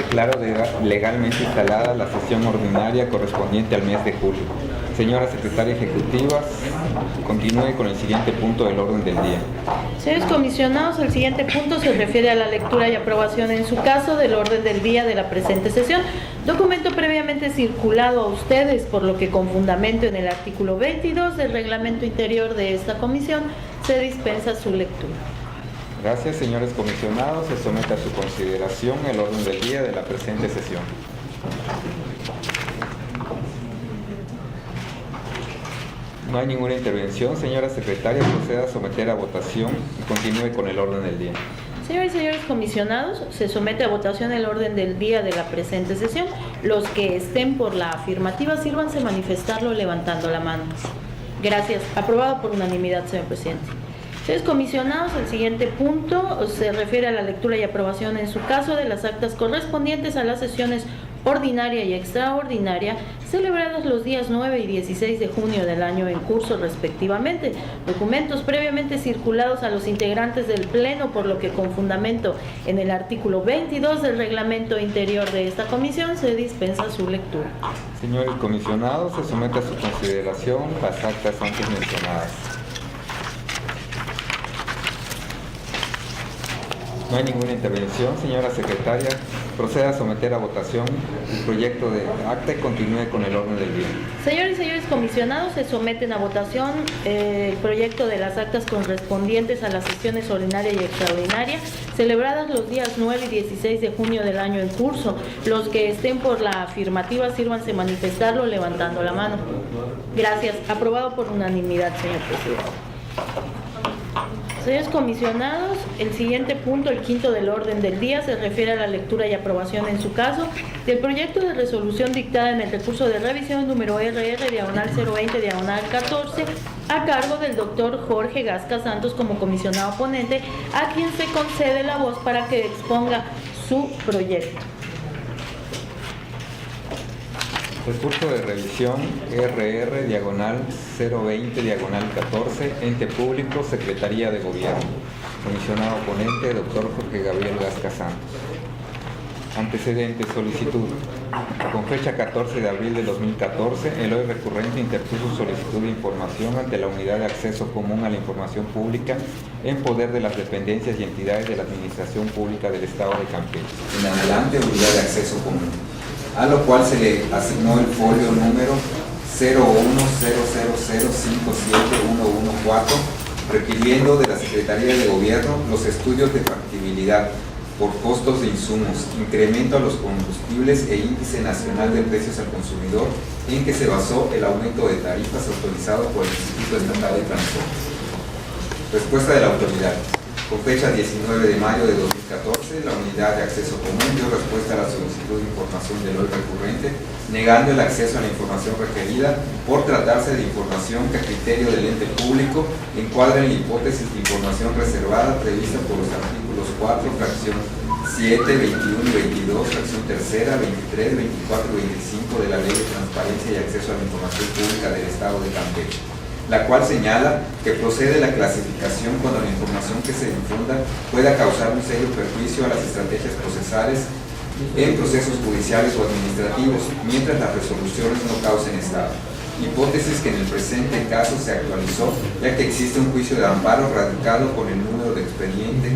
Declaro legalmente instalada la sesión ordinaria correspondiente al mes de julio. Señora Secretaria Ejecutiva, continúe con el siguiente punto del orden del día. Señores comisionados, el siguiente punto se refiere a la lectura y aprobación en su caso del orden del día de la presente sesión, documento previamente circulado a ustedes, por lo que con fundamento en el artículo 22 del reglamento interior de esta comisión se dispensa su lectura. Gracias, señores comisionados. Se somete a su consideración el orden del día de la presente sesión. No hay ninguna intervención. Señora Secretaria, proceda a someter a votación y continúe con el orden del día. Señores y señores comisionados, se somete a votación el orden del día de la presente sesión. Los que estén por la afirmativa, sírvanse manifestarlo levantando la mano. Gracias. Aprobado por unanimidad, señor presidente. Señores comisionados, el siguiente punto se refiere a la lectura y aprobación en su caso de las actas correspondientes a las sesiones ordinaria y extraordinaria celebradas los días 9 y 16 de junio del año en curso respectivamente, documentos previamente circulados a los integrantes del Pleno, por lo que con fundamento en el artículo 22 del reglamento interior de esta comisión se dispensa su lectura. Señores comisionados, se somete a su consideración las actas antes mencionadas. No hay ninguna intervención. Señora Secretaria, proceda a someter a votación el proyecto de acta y continúe con el orden del día. Señores y señores comisionados, se someten a votación el proyecto de las actas correspondientes a las sesiones ordinaria y extraordinaria celebradas los días 9 y 16 de junio del año en curso. Los que estén por la afirmativa, sírvanse manifestarlo levantando la mano. Gracias. Aprobado por unanimidad, señor presidente. Señores comisionados, el siguiente punto, el quinto del orden del día, se refiere a la lectura y aprobación en su caso del proyecto de resolución dictada en el recurso de revisión número RR/020/14 a cargo del doctor Jorge Gasca Santos como comisionado ponente, a quien se concede la voz para que exponga su proyecto. Recurso de revisión RR/020/14, ente público, Secretaría de Gobierno. Comisionado ponente, doctor Jorge Gabriel Gasca Santos. Antecedentes: solicitud. Con fecha 14 de abril de 2014, el hoy recurrente interpuso solicitud de información ante la Unidad de Acceso Común a la Información Pública en poder de las dependencias y entidades de la Administración Pública del Estado de Campeche. En adelante, Unidad de Acceso Común, a lo cual se le asignó el folio número 01000571114, requiriendo de la Secretaría de Gobierno los estudios de factibilidad por costos de insumos, incremento a los combustibles e índice nacional de precios al consumidor, en que se basó el aumento de tarifas autorizado por el Instituto Estatal de Transporte. Respuesta de la autoridad. Con fecha 19 de mayo de 2014, la Unidad de Acceso Común dio respuesta a la solicitud de información del hoy recurrente, negando el acceso a la información requerida por tratarse de información que a criterio del ente público encuadra en la hipótesis de información reservada prevista por los artículos 4, fracción 7, 21 y 22, fracción tercera, 23, 24 y 25 de la Ley de Transparencia y Acceso a la Información Pública del Estado de Campeche, la cual señala que procede la clasificación cuando la información que se difunda pueda causar un serio perjuicio a las estrategias procesales en procesos judiciales o administrativos, mientras las resoluciones no causen estado. Hipótesis que en el presente caso se actualizó, ya que existe un juicio de amparo radicado con el número de expediente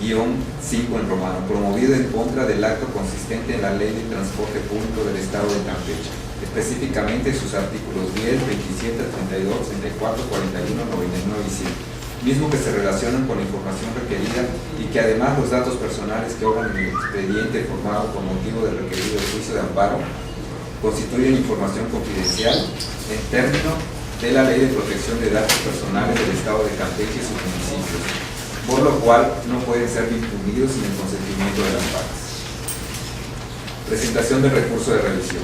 493/2014-5 en romano, promovido en contra del acto consistente en la Ley de Transporte Público del Estado de Campeche, específicamente sus artículos 10, 27, 32, 34, 41, 99 y 100, mismo que se relacionan con la información requerida y que además los datos personales que obran en el expediente formado con motivo del requerido juicio de amparo constituyen información confidencial en términos de la Ley de Protección de Datos Personales del Estado de Campeche y sus municipios, por lo cual no pueden ser difundidos sin el consentimiento de las partes. Presentación del recurso de revisión.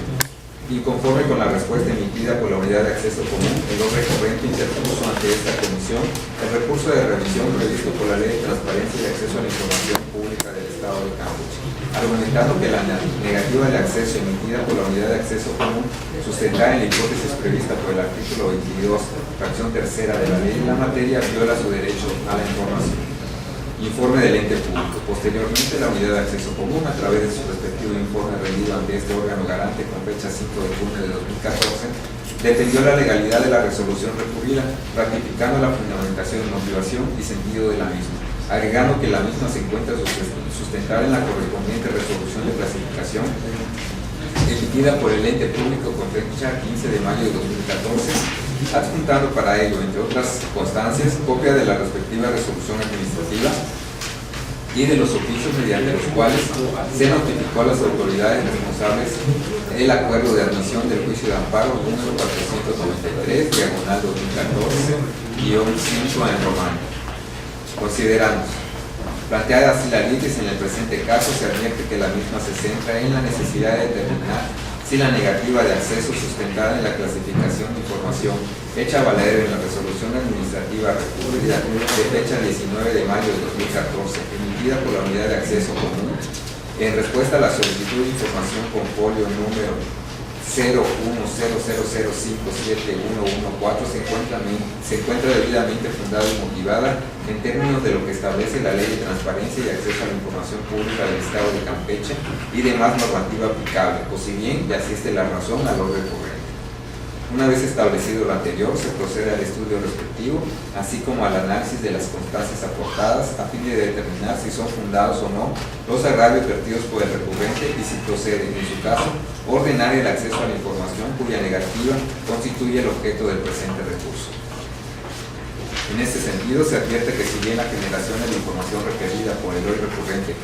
Inconforme con la respuesta emitida por la Unidad de Acceso Común, el hoy recurrente interpuso ante esta comisión el recurso de revisión previsto por la Ley de Transparencia y Acceso a la Información Pública del Estado de Campeche, argumentando que la negativa de acceso emitida por la Unidad de Acceso Común, sustentada en la hipótesis prevista por el artículo 22, fracción tercera de la ley en la materia, viola su derecho a la información. Informe del ente público. Posteriormente, la unidad de acceso común, a través de su respectivo informe rendido ante este órgano garante con fecha 5 de junio de 2014, defendió la legalidad de la resolución recurrida, ratificando la fundamentación, motivación y sentido de la misma, agregando que la misma se encuentra sustentada en la correspondiente resolución de clasificación emitida por el ente público con fecha 15 de mayo de 2014, adjuntando para ello, entre otras constancias, copia de la respectiva resolución administrativa y de los oficios mediante los cuales se notificó a las autoridades responsables el acuerdo de admisión del juicio de amparo número 493, diagonal 2014, guión 5 en romano. Consideramos planteada así la litis, en el presente caso se advierte que la misma se centra en la necesidad de determinar si la negativa de acceso sustentada en la clasificación de información hecha valer en la resolución administrativa recurrida de fecha 19 de mayo de 2014, emitida por la unidad de acceso común, en respuesta a la solicitud de información con folio número 01000571114 se encuentra debidamente fundada y motivada en términos de lo que establece la Ley de Transparencia y Acceso a la Información Pública del Estado de Campeche y demás normativa aplicable, o si bien ya asiste la razón al orden corriente. Una vez establecido lo anterior, se procede al estudio respectivo, así como al análisis de las constancias aportadas a fin de determinar si son fundados o no los agravios vertidos por el recurrente y si procede, en su caso, ordenar el acceso a la información cuya negativa constituye el objeto del presente recurso. En este sentido, se advierte que si bien la generación de la información requerida por el hoy recurrente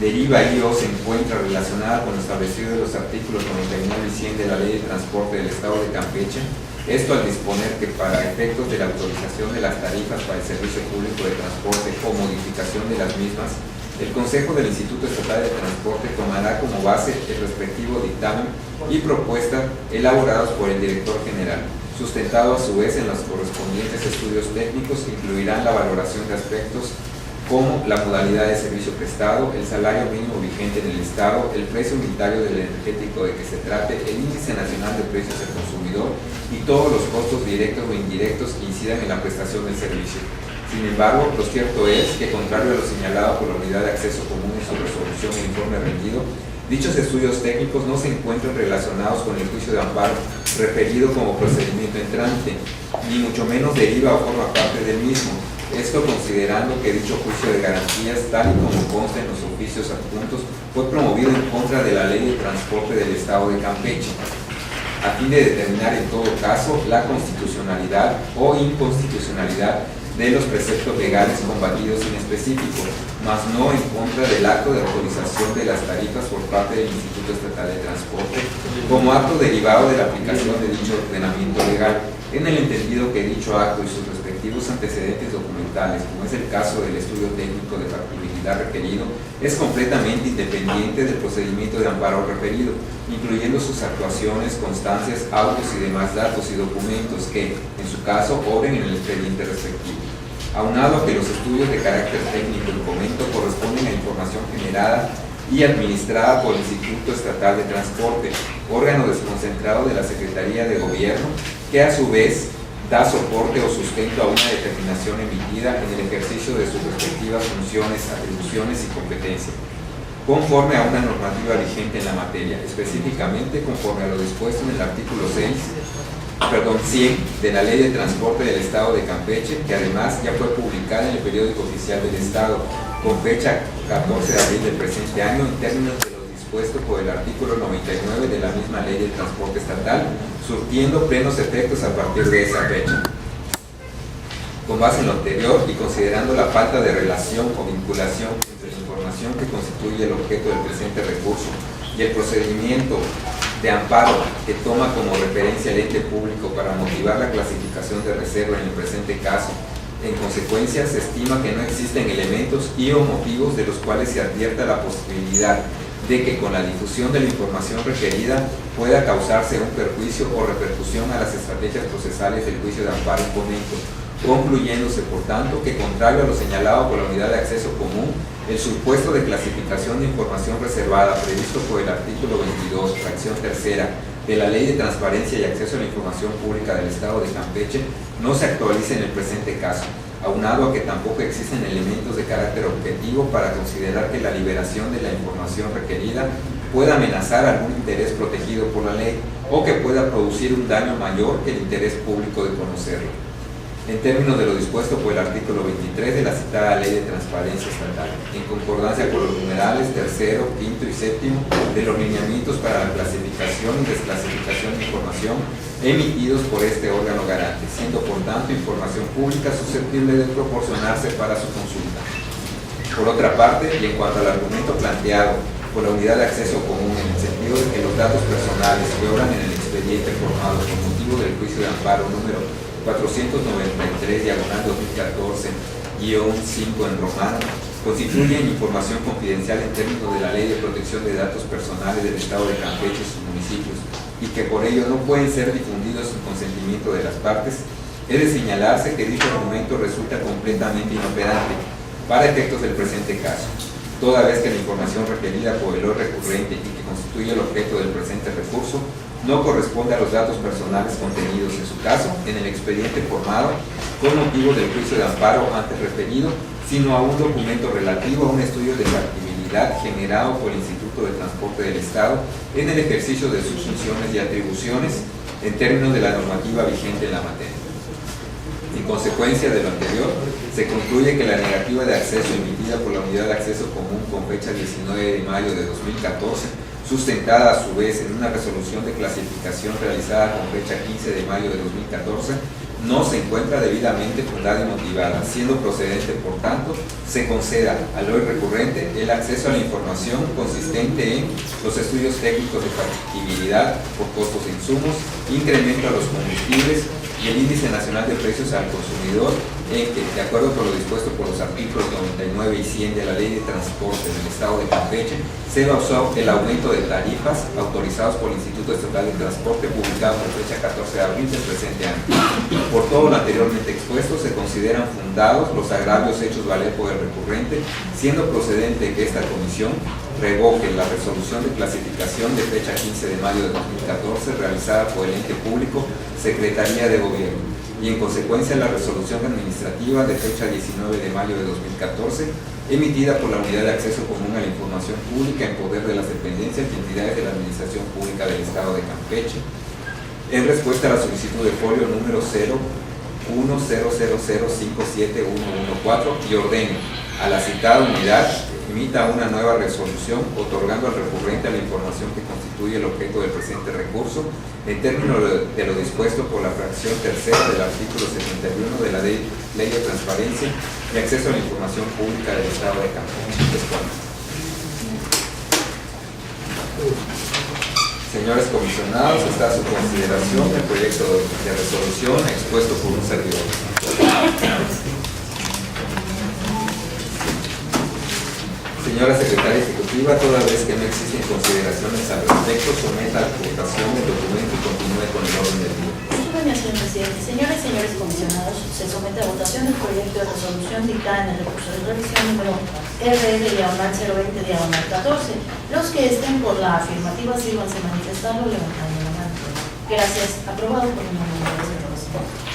deriva y o se encuentra relacionada con lo establecido en los artículos 99 y 100 de la Ley de Transporte del Estado de Campeche, esto al disponer que para efectos de la autorización de las tarifas para el servicio público de transporte o modificación de las mismas, el Consejo del Instituto Estatal de Transporte tomará como base el respectivo dictamen y propuesta elaborados por el Director General, sustentado a su vez en los correspondientes estudios técnicos que incluirán la valoración de aspectos como la modalidad de servicio prestado, el salario mínimo vigente en el Estado, el precio unitario del energético de que se trate, el índice nacional de precios del consumidor y todos los costos directos o indirectos que incidan en la prestación del servicio. Sin embargo, lo cierto es que, contrario a lo señalado por la Unidad de Acceso Común en su resolución e informe rendido, dichos estudios técnicos no se encuentran relacionados con el juicio de amparo referido como procedimiento en trámite, ni mucho menos deriva o forma parte del mismo. Esto considerando que dicho juicio de garantías, tal y como consta en los oficios adjuntos, fue promovido en contra de la Ley de Transporte del Estado de Campeche, a fin de determinar en todo caso la constitucionalidad o inconstitucionalidad de los preceptos legales combatidos en específico, mas no en contra del acto de autorización de las tarifas por parte del Instituto Estatal de Transporte como acto derivado de la aplicación de dicho ordenamiento legal, en el entendido que dicho acto y sus respectivos antecedentes documentales, como es el caso del estudio técnico de factibilidad requerido, es completamente independiente del procedimiento de amparo referido, incluyendo sus actuaciones, constancias, autos y demás datos y documentos que, en su caso, obren en el expediente respectivo. Aunado a que los estudios de carácter técnico y comento corresponden a información generada y administrada por el Instituto Estatal de Transporte, órgano desconcentrado de la Secretaría de Gobierno, que a su vez da soporte o sustento a una determinación emitida en el ejercicio de sus respectivas funciones, atribuciones y competencias, conforme a una normativa vigente en la materia, específicamente conforme a lo dispuesto en el artículo 100 de la Ley de Transporte del Estado de Campeche, que además ya fue publicada en el Periódico Oficial del Estado con fecha 14 de abril del presente año, en términos de lo dispuesto por el artículo 99 de la misma Ley del Transporte Estatal, surtiendo plenos efectos a partir de esa fecha. Con base en lo anterior y considerando la falta de relación o vinculación entre la información que constituye el objeto del presente recurso y el procedimiento de amparo que toma como referencia el ente público para motivar la clasificación de reserva en el presente caso, en consecuencia se estima que no existen elementos y o motivos de los cuales se advierta la posibilidad de que con la difusión de la información requerida pueda causarse un perjuicio o repercusión a las estrategias procesales del juicio de amparo en comento, concluyéndose por tanto que, contrario a lo señalado por la Unidad de Acceso Común, el supuesto de clasificación de información reservada previsto por el artículo 22, fracción tercera de la Ley de Transparencia y Acceso a la Información Pública del Estado de Campeche no se actualiza en el presente caso, aunado a que tampoco existen elementos de carácter objetivo para considerar que la liberación de la información requerida pueda amenazar algún interés protegido por la ley o que pueda producir un daño mayor que el interés público de conocerlo. En términos de lo dispuesto por el artículo 23 de la citada Ley de Transparencia Estatal, en concordancia con los numerales tercero, quinto y séptimo de los lineamientos para la clasificación y desclasificación de información emitidos por este órgano garante, siendo por tanto información pública susceptible de proporcionarse para su consulta. Por otra parte, y en cuanto al argumento planteado por la Unidad de Acceso Común en el sentido de que los datos personales que obran en el expediente formado con motivo del juicio de amparo número 493/2014-5 en romano constituyen información confidencial en términos de la Ley de Protección de Datos Personales del Estado de Campeche y sus municipios y que por ello no pueden ser difundidos sin consentimiento de las partes, es de señalarse que dicho argumento resulta completamente inoperante para efectos del presente caso, toda vez que la información requerida por el recurrente y que constituye el objeto del presente recurso no corresponde a los datos personales contenidos en su caso en el expediente formado con motivo del juicio de amparo antes referido, sino a un documento relativo a un estudio de factibilidad generado por el Instituto de Transporte del Estado en el ejercicio de sus funciones y atribuciones en términos de la normativa vigente en la materia. En consecuencia de lo anterior, se concluye que la negativa de acceso emitida por la Unidad de Acceso Común con fecha 19 de mayo de 2014, sustentada a su vez en una resolución de clasificación realizada con fecha 15 de mayo de 2014, no se encuentra debidamente fundada y motivada, siendo procedente, por tanto, se conceda al hoy recurrente el acceso a la información consistente en los estudios técnicos de factibilidad por costos de insumos, incremento a los combustibles y el índice nacional de precios al consumidor, en que, de acuerdo con lo dispuesto por los artículos 99 y 100 de la Ley de Transporte del Estado de Campeche, se basó el aumento de tarifas autorizados por el Instituto Estatal de Transporte, publicado por fecha 14 de abril del presente año. Por todo lo anteriormente expuesto, se consideran fundados los agravios hechos valer por el recurrente, siendo procedente que esta comisión revoque la resolución de clasificación de fecha 15 de mayo de 2014 realizada por el ente público Secretaría de Gobierno y en consecuencia la resolución administrativa de fecha 19 de mayo de 2014 emitida por la Unidad de Acceso Común a la Información Pública en poder de las dependencias y entidades de la Administración Pública del Estado de Campeche en respuesta a la solicitud de folio número 0100057114 y ordene a la citada unidad emita una nueva resolución otorgando al recurrente la información que constituye el objeto del presente recurso en términos de lo dispuesto por la fracción tercera del artículo 71 de la Ley de Transparencia y Acceso a la Información Pública del Estado de Campeche. Señores comisionados, está a su consideración el proyecto de resolución expuesto por un servidor. Señora Secretaria Ejecutiva, toda vez que no existen consideraciones al respecto, someta a la votación el documento y continúe con el orden del día. Señor presidente, señoras y señores comisionados, se somete a votación el proyecto de resolución dictada en el recurso de revisión número RR/020/14. Los que estén por la afirmativa sírvanse manifestarlo levantando la mano. Gracias. Aprobado por unanimidad, señor presidente.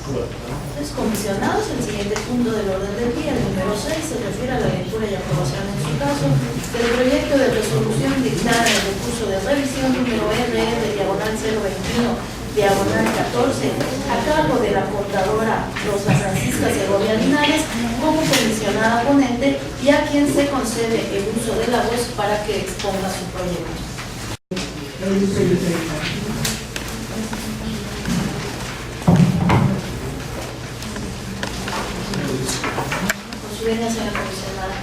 Entonces, comisionados, el siguiente punto del orden del día, el número 6, se refiere a la lectura y aprobación en su caso del proyecto de resolución dictada en el recurso de revisión número RR/021/14 a cargo de la portadora Rosa Francisca Segovia Linares como comisionada ponente y a quien se concede el uso de la voz para que exponga su proyecto. Señora comisionada.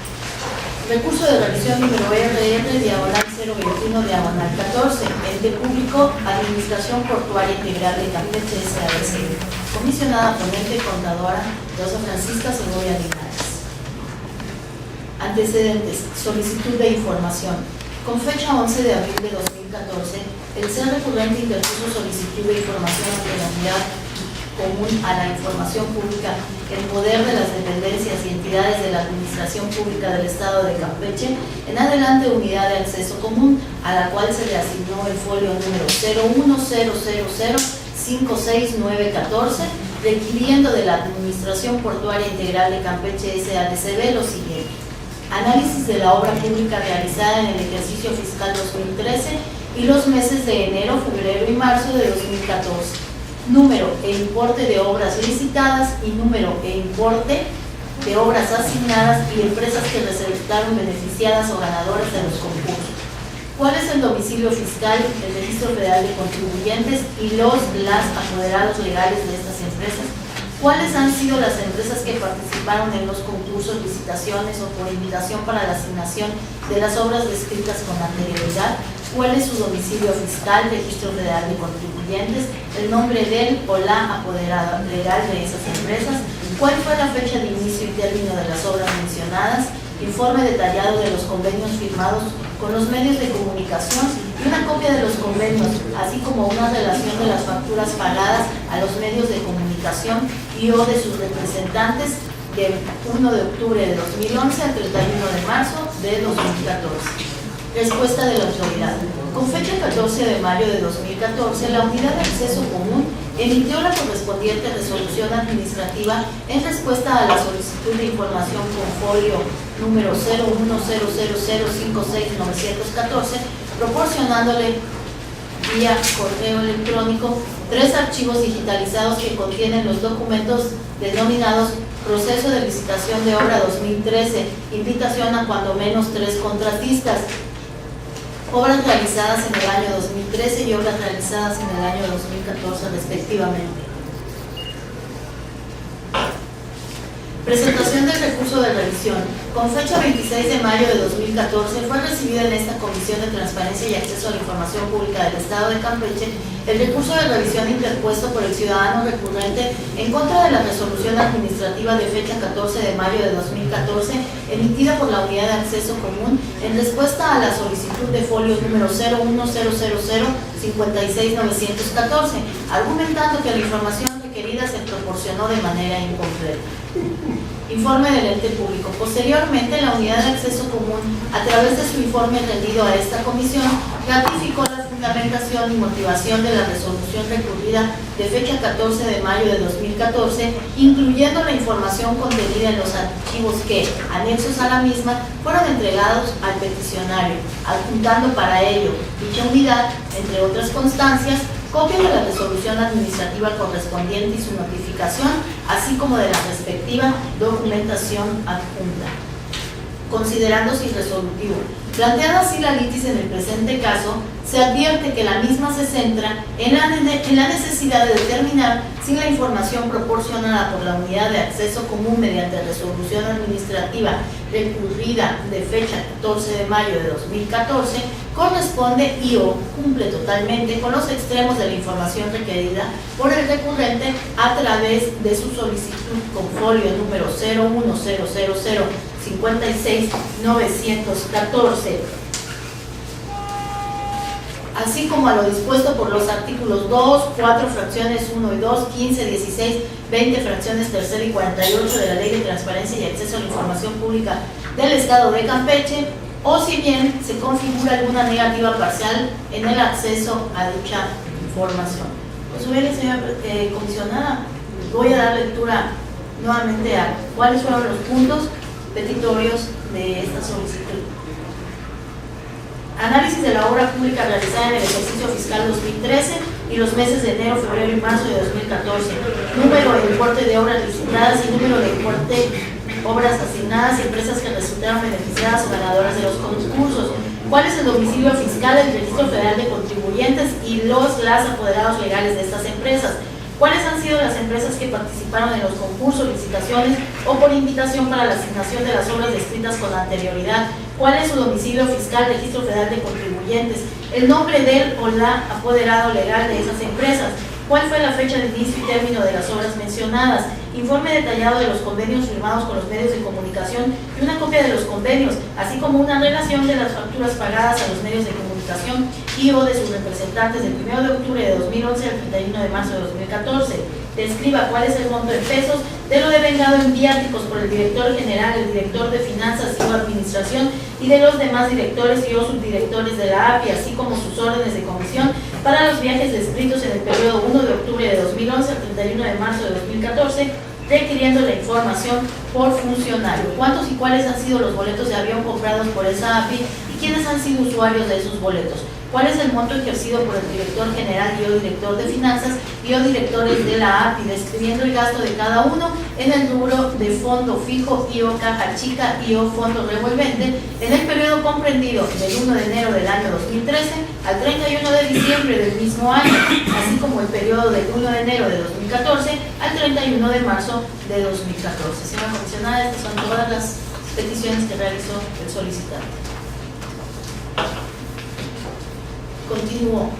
Recurso de revisión número RR/021/14, ente público, Administración Portuaria Integral de Campeche S.A.S. Comisionada ponente contadora Rosa Francisca Segovia Linares. Antecedentes: solicitud de información. Con fecha 11 de abril de 2014, el ser recurrente interpuso solicitud de información ante la Unidad Común a la Información Pública en poder de las dependencias y entidades de la Administración Pública del Estado de Campeche, en adelante Unidad de Acceso Común, a la cual se le asignó el folio número 01000569914 requiriendo de la Administración Portuaria Integral de Campeche S.A.D.C.B. lo siguiente: análisis de la obra pública realizada en el ejercicio fiscal 2013 y los meses de enero, febrero y marzo de 2014, número e importe de obras licitadas y número e importe de obras asignadas y empresas que resultaron beneficiadas o ganadoras de los concursos. ¿Cuál es el domicilio fiscal, el Registro Federal de Contribuyentes y las apoderados legales de estas empresas? ¿Cuáles han sido las empresas que participaron en los concursos, licitaciones o por invitación para la asignación de las obras descritas con anterioridad? ¿Cuál es su domicilio fiscal, Registro Federal de Contribuyentes, el nombre del o la apoderada legal de esas empresas? ¿Cuál fue la fecha de inicio y término de las obras mencionadas? Informe detallado de los convenios firmados con los medios de comunicación y una copia de los convenios, así como una relación de las facturas pagadas a los medios de comunicación y o de sus representantes del 1 de octubre de 2011 al 31 de marzo de 2014. Respuesta de la autoridad. Con fecha 14 de mayo de 2014, la Unidad de Acceso Común emitió la correspondiente resolución administrativa en respuesta a la solicitud de información con folio número 0100056914, proporcionándole vía correo electrónico 3 archivos digitalizados que contienen los documentos denominados Proceso de Licitación de Obra 2013, invitación a cuando menos 3 contratistas, obras realizadas en el año 2013 y obras realizadas en el año 2014 respectivamente. Presentación del recurso de revisión. Con fecha 26 de mayo de 2014 fue recibida en esta Comisión de Transparencia y Acceso a la Información Pública del Estado de Campeche el recurso de revisión interpuesto por el ciudadano recurrente en contra de la resolución administrativa de fecha 14 de mayo de 2014 emitida por la Unidad de Acceso Común en respuesta a la solicitud de folio número 0100056914, argumentando que la información requerida se proporcionó de manera incompleta. Informe del ente público. Posteriormente, la Unidad de Acceso Común, a través de su informe rendido a esta comisión, ratificó la fundamentación y motivación de la resolución recurrida de fecha 14 de mayo de 2014, incluyendo la información contenida en los archivos que, anexos a la misma, fueron entregados al peticionario, adjuntando para ello dicha unidad, entre otras constancias, copia de la resolución administrativa correspondiente y su notificación, así como de la respectiva documentación adjunta. Considerándose irresolutivo. Planteada así la litis en el presente caso, se advierte que la misma se centra en la necesidad de determinar si la información proporcionada por la Unidad de Acceso Común mediante resolución administrativa recurrida de fecha 14 de mayo de 2014 corresponde y o cumple totalmente con los extremos de la información requerida por el recurrente a través de su solicitud con folio número 0100056914, así como a lo dispuesto por los artículos 2, 4, fracciones 1 y 2, 15, 16, 20, fracciones 3 y 48 de la Ley de Transparencia y Acceso a la Información Pública del Estado de Campeche, o si bien se configura alguna negativa parcial en el acceso a dicha información. Pues bien, señora comisionada, voy a dar lectura nuevamente a cuáles fueron los puntos petitorios de esta solicitud. Análisis de la obra pública realizada en el ejercicio fiscal 2013 y los meses de enero, febrero y marzo de 2014. Número e importe de obras licitadas y número de importe obras asignadas y empresas que resultaron beneficiadas o ganadoras de los concursos. ¿Cuál es el domicilio fiscal del Registro Federal de Contribuyentes y las apoderados legales de estas empresas? ¿Cuáles han sido las empresas que participaron en los concursos, licitaciones o por invitación para la asignación de las obras descritas con anterioridad? ¿Cuál es su domicilio fiscal, Registro Federal de Contribuyentes? ¿El nombre del o la apoderado legal de esas empresas? ¿Cuál fue la fecha de inicio y término de las obras mencionadas? Informe detallado de los convenios firmados con los medios de comunicación y una copia de los convenios, así como una relación de las facturas pagadas a los medios de comunicación y o de sus representantes del 1 de octubre de 2011 al 31 de marzo de 2014. Describa cuál es el monto en pesos de lo devengado en viáticos por el director general, el director de finanzas y o administración y de los demás directores y o subdirectores de la API, así como sus órdenes de comisión para los viajes descritos en el periodo 1 de octubre de 2011 al 31 de marzo de 2014, requiriendo la información por funcionario. ¿Cuántos y cuáles han sido los boletos de avión comprados por esa AFI y quiénes han sido usuarios de esos boletos? ¿Cuál es el monto ejercido por el director general y o director de finanzas y o directores de la AFI, describiendo el gasto de cada uno en el rubro de fondo fijo y o caja chica y o fondo revolvente en el periodo comprendido del 1 de enero del año 2013 al 31 de diciembre del mismo año, así como el periodo del 1 de enero de 2014 al 31 de marzo de 2014? Señora comisionada, estas son todas las peticiones que realizó el solicitante. Continúo.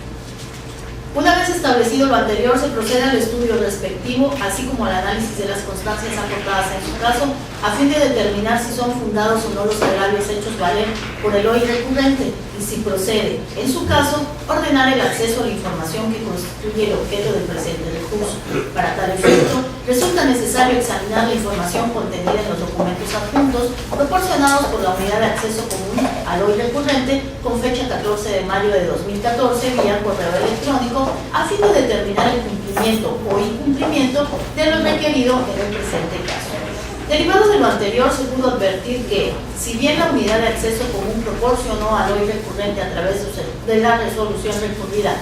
Una vez establecido lo anterior, se procede al estudio respectivo, así como al análisis de las constancias aportadas en su caso, a fin de determinar si son fundados o no los agravios hechos valer por el hoy recurrente y si procede, en su caso, ordenar el acceso a la información que constituye el objeto del presente recurso. Para tal efecto, resulta necesario examinar la información contenida en los documentos adjuntos proporcionados por la Unidad de Acceso Común al hoy recurrente con fecha 14 de mayo de 2014 vía correo electrónico a fin de determinar el cumplimiento o incumplimiento de lo requerido en el presente caso. Derivado de lo anterior, se pudo advertir que, si bien la Unidad de Acceso Común proporcionó al hoy recurrente a través de la resolución recurrida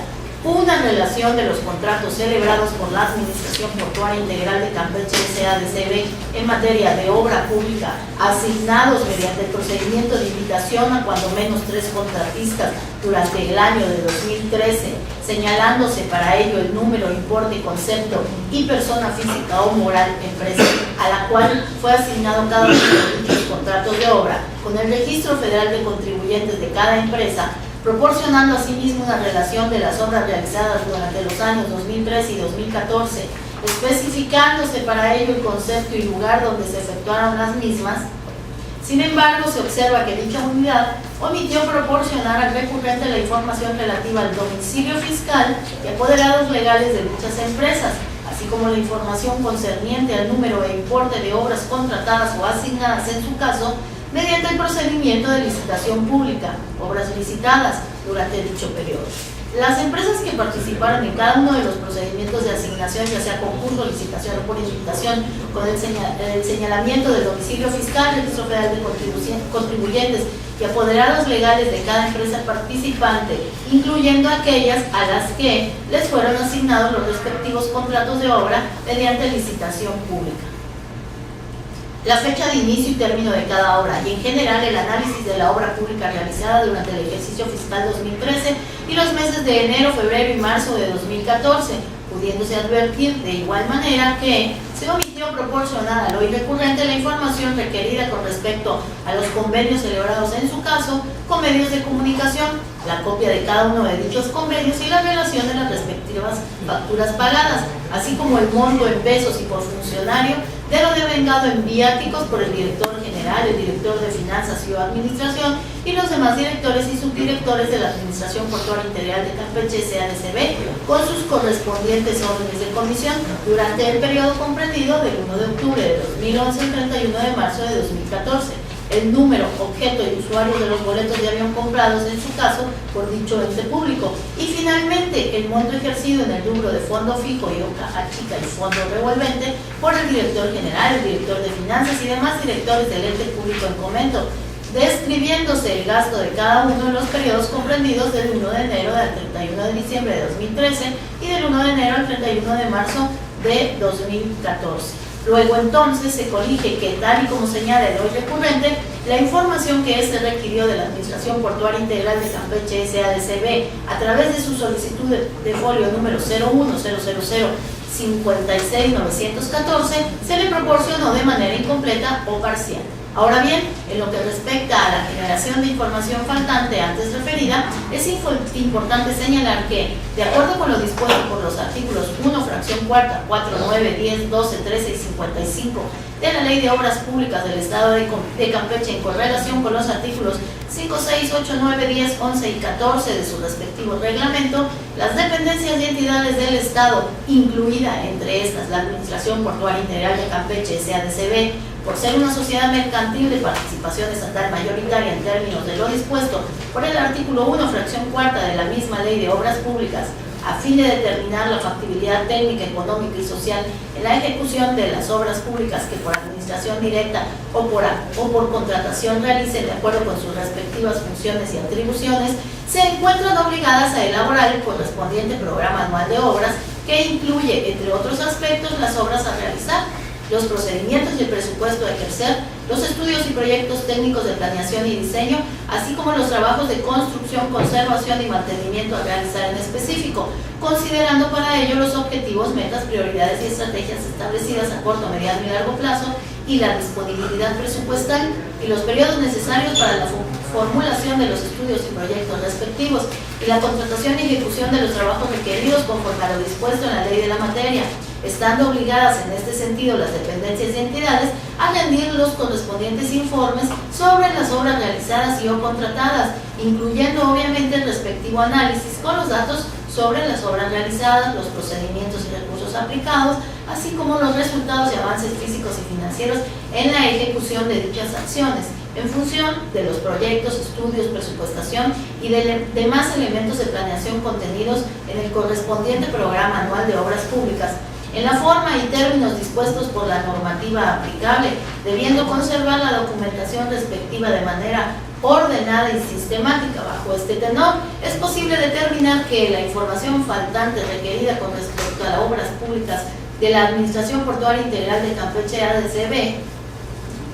una relación de los contratos celebrados por la Administración Portuaria Integral de Campeche S.A.D.C.B. en materia de obra pública, asignados mediante el procedimiento de invitación a cuando menos 3 contratistas durante el año de 2013, señalándose para ello el número, importe, concepto y persona física o moral, empresa, a la cual fue asignado cada uno de dichos contratos de obra, con el Registro Federal de Contribuyentes de cada empresa, proporcionando asimismo una relación de las obras realizadas durante los años 2013 y 2014, especificándose para ello el concepto y lugar donde se efectuaron las mismas. Sin embargo, se observa que dicha unidad omitió proporcionar al recurrente la información relativa al domicilio fiscal y apoderados legales de dichas empresas, así como la información concerniente al número e importe de obras contratadas o asignadas en su caso, mediante el procedimiento de licitación pública, obras licitadas durante dicho periodo. Las empresas que participaron en cada uno de los procedimientos de asignación, ya sea concurso, licitación o por invitación, con el señalamiento del domicilio fiscal, Registro Federal de Contribuyentes y apoderados legales de cada empresa participante, incluyendo aquellas a las que les fueron asignados los respectivos contratos de obra mediante licitación pública, la fecha de inicio y término de cada obra y en general el análisis de la obra pública realizada durante el ejercicio fiscal 2013 y los meses de enero, febrero y marzo de 2014, pudiéndose advertir de igual manera que se omitió proporcionar al hoy recurrente la información requerida con respecto a los convenios celebrados en su caso con medios de comunicación, la copia de cada uno de dichos convenios y la relación de las respectivas facturas pagadas, así como el monto en pesos y por funcionario de lo devengado en viáticos por el director general, el director de finanzas y o administración y los demás directores y subdirectores de la Administración Portuaria Integral de Campeche S.A.D.C.B. con sus correspondientes órdenes de comisión durante el periodo comprendido del 1 de octubre de 2011 al 31 de marzo de 2014. El número, objeto y usuarios de los boletos de avión comprados en su caso por dicho ente público y finalmente el monto ejercido en el rubro de fondo fijo y o caja chica y fondo revolvente por el director general, el director de finanzas y demás directores del ente público en comento, describiéndose el gasto de cada uno de los periodos comprendidos del 1 de enero al 31 de diciembre de 2013 y del 1 de enero al 31 de marzo de 2014. Luego entonces se corrige que, tal y como señala el hoy recurrente, la información que éste requirió de la Administración Portuaria Integral de Campeche S.A.D.C.B. a través de su solicitud de folio número 01000-56914 se le proporcionó de manera incompleta o parcial. Ahora bien, en lo que respecta a la generación de información faltante antes referida, es importante señalar que, de acuerdo con lo dispuesto por los artículos 1, fracción cuarta, 4, 9, 10, 12, 13 y 55 de la Ley de Obras Públicas del Estado de Campeche en correlación con los artículos 5, 6, 8, 9, 10, 11 y 14 de su respectivo reglamento, las dependencias y entidades del Estado, incluida entre estas la Administración Portuaria Integral de Campeche S.A.D.C.B., por ser una sociedad mercantil de participación estatal mayoritaria en términos de lo dispuesto por el artículo 1, fracción cuarta de la misma Ley de Obras Públicas, a fin de determinar la factibilidad técnica, económica y social en la ejecución de las obras públicas que por administración directa o por contratación realicen de acuerdo con sus respectivas funciones y atribuciones, se encuentran obligadas a elaborar el correspondiente programa anual de obras que incluye, entre otros aspectos, las obras a realizar, los procedimientos y el presupuesto a ejercer, los estudios y proyectos técnicos de planeación y diseño, así como los trabajos de construcción, conservación y mantenimiento a realizar en específico, considerando para ello los objetivos, metas, prioridades y estrategias establecidas a corto, mediano y largo plazo y la disponibilidad presupuestal y los periodos necesarios para la formulación de los estudios y proyectos respectivos y la contratación y ejecución de los trabajos requeridos conforme a lo dispuesto en la ley de la materia, estando obligadas en este sentido las dependencias y entidades a rendir los correspondientes informes sobre las obras realizadas y o contratadas, incluyendo obviamente el respectivo análisis con los datos sobre las obras realizadas, los procedimientos y recursos aplicados, así como los resultados y avances físicos y financieros en la ejecución de dichas acciones, en función de los proyectos, estudios, presupuestación y de demás elementos de planeación contenidos en el correspondiente programa anual de obras públicas, en la forma y términos dispuestos por la normativa aplicable, debiendo conservar la documentación respectiva de manera ordenada y sistemática. Bajo este tenor, es posible determinar que la información faltante requerida con respecto a las obras públicas de la Administración Portuaria Integral de Campeche ADCB